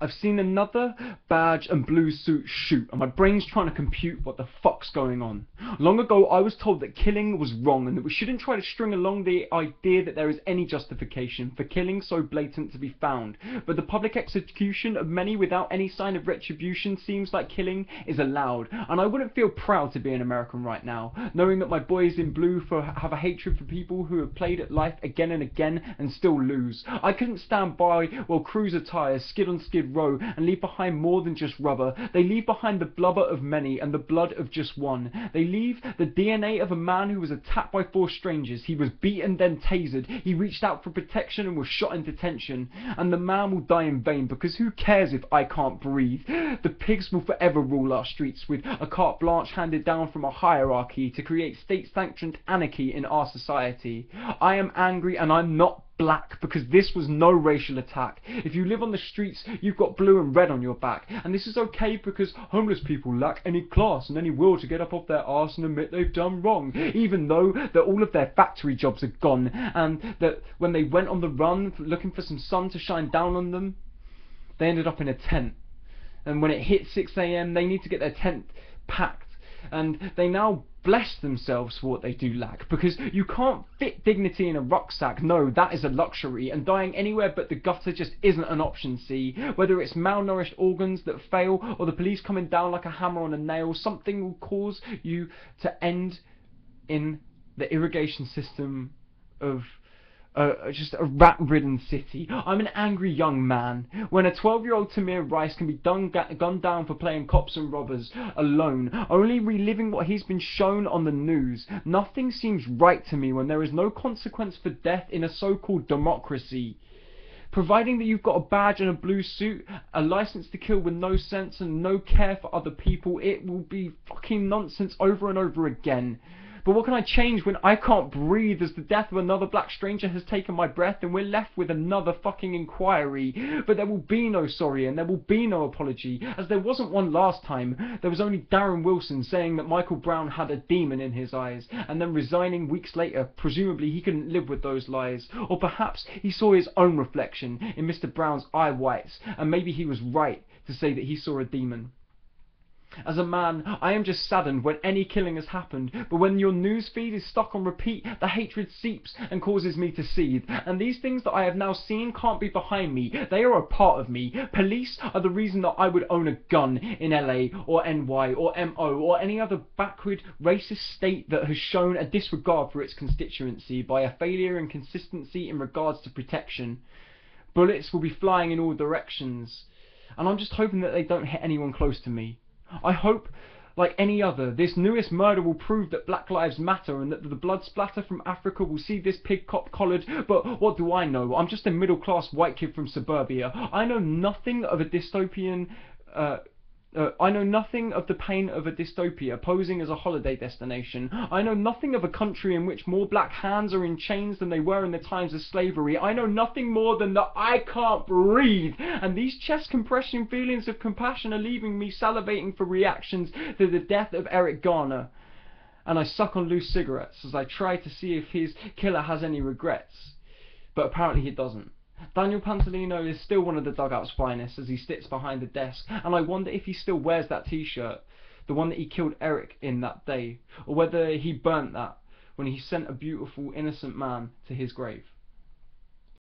I've seen another badge and blue suit shoot, and my brain's trying to compute what the fuck's going on. Long ago, I was told that killing was wrong, and that we shouldn't try to string along the idea that there is any justification for killing so blatant to be found. But the public execution of many without any sign of retribution seems like killing is allowed, and I wouldn't feel proud to be an American right now, knowing that my boys in blue have a hatred for people who have played at life again and again and still lose. I couldn't stand by while cruiser tires skid on Skid Row and leave behind more than just rubber. They leave behind the blubber of many and the blood of just one. They leave the DNA of a man who was attacked by 4 strangers. He was beaten, then tasered. He reached out for protection and was shot in detention. And the man will die in vain, because who cares if I can't breathe? The pigs will forever rule our streets, with a carte blanche handed down from a hierarchy to create state-sanctioned anarchy in our society. I am angry, and I'm not black, because this was no racial attack. If you live on the streets, you've got blue and red on your back, and this is okay because homeless people lack any class and any will to get up off their arse and admit they've done wrong, even though that all of their factory jobs are gone, and that when they went on the run looking for some sun to shine down on them, they ended up in a tent, and when it hit 6 AM they need to get their tent packed, and they now bless themselves for what they do lack, because you can't fit dignity in a rucksack. No, that is a luxury, and dying anywhere but the gutter just isn't an option. See, whether it's malnourished organs that fail or the police coming down like a hammer on a nail, something will cause you to end in the irrigation system of just a rat-ridden city. I'm an angry young man. When a 12-year-old Tamir Rice can be gunned down for playing cops and robbers alone, only reliving what he's been shown on the news, nothing seems right to me when there is no consequence for death in a so-called democracy. Providing that you've got a badge and a blue suit, a license to kill with no sense and no care for other people, it will be fucking nonsense over and over again. But what can I change when I can't breathe as the death of another black stranger has taken my breath, and we're left with another fucking inquiry? But there will be no sorry and there will be no apology, as there wasn't one last time. There was only Darren Wilson saying that Michael Brown had a demon in his eyes, and then resigning weeks later. Presumably he couldn't live with those lies. Or perhaps he saw his own reflection in Mr. Brown's eye whites, and maybe he was right to say that he saw a demon. As a man, I am just saddened when any killing has happened, but when your newsfeed is stuck on repeat, the hatred seeps and causes me to seethe. And these things that I have now seen can't be behind me, they are a part of me. Police are the reason that I would own a gun in LA or NY or MO or any other backward racist state that has shown a disregard for its constituency by a failure in consistency in regards to protection. Bullets will be flying in all directions, and I'm just hoping that they don't hit anyone close to me. I hope, like any other, this newest murder will prove that Black Lives Matter, and that the blood splatter from Africa will see this pig cop collared. But what do I know? I'm just a middle class white kid from suburbia. I know nothing of a dystopian I know nothing of the pain of a dystopia posing as a holiday destination. I know nothing of a country in which more black hands are in chains than they were in the times of slavery. I know nothing more than that I can't breathe, and these chest compression feelings of compassion are leaving me salivating for reactions to the death of Eric Garner. And I suck on loose cigarettes as I try to see if his killer has any regrets. But apparently he doesn't. Daniel Pantalino is still one of the dugout's finest as he sits behind the desk, and I wonder if he still wears that t-shirt, the one that he killed Eric in that day, or whether he burnt that when he sent a beautiful, innocent man to his grave.